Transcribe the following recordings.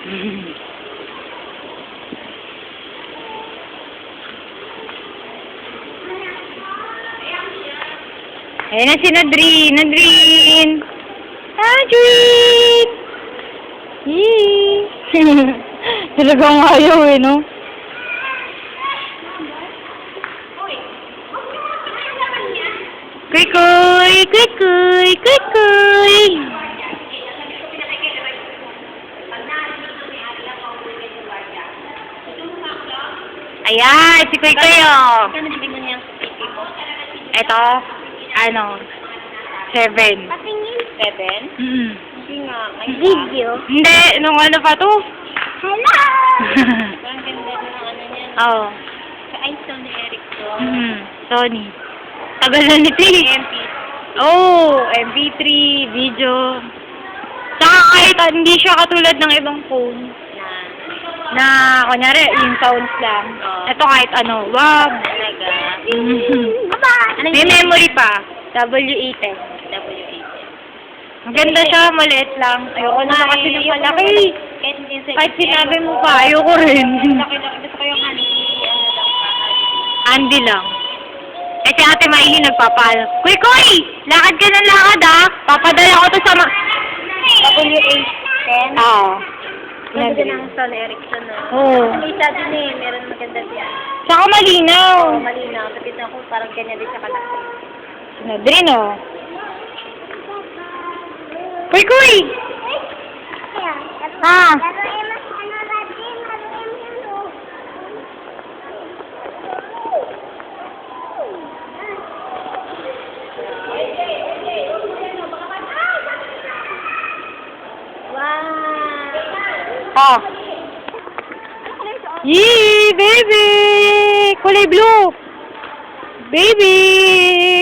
Ayan na si Nadrin. Nadrin! Nadrin! Yee! Talagang ayaw eh, no? Kuy kuy! Kuy kuy! Kuy kuy! Ayan! Si Kuy Kuy oh! Ito, ano, 7. Patingin. 7? Hindi nga. Video? Hindi, nung ano pa to? Hello! Oo. Ang ganda ng ano niya. Oh. Sa iPhone ni Erickson. Sony. Tagal na nito eh. MP. Oh, MP3, video. Saka kahit hindi siya katulad ng ibang phone. Na, kunyari, yung sounds lang. Ito kahit ano, wag. Talaga. May memory pa. W8 eh. Ang ganda siya, maliit lang. Ayoko na kasi ng malaki. Kahit sinabi mo pa, ayoko rin. Laki-laki. Gusto ko yung Andy lang. Eh si Ate Maili nagpapalo. Kuy Kuy! Lakad ka ng lakad ah! Papadala ko to sa W810. Oo. Maganda ng Sony Ericsson na. Oo. May isa din eh. Meron maganda diyan. Saka malinaw. Malinaw. Kapit ako parang ganyan din sa kalaki. Nadrin oh. Kuy Kuy! Ah. Ah. Yee, baby! Kulay blue! Baby!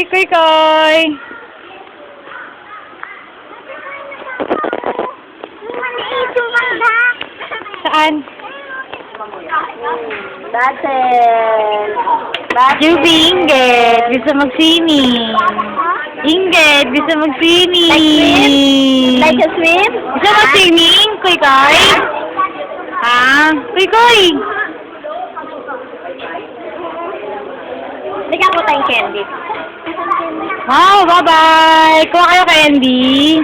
Kuy Kuy! Saan? Batel. Juby, Ingrid, gusto mag-swimming. Ingrid, gusto mag-swimming. Like a swim? Gusto mag-swimming, Kuy Kuy? Ha? Kuy Kuy? Bigyan ko tayong candy. Wow, bye-bye! Kuha kayo candy.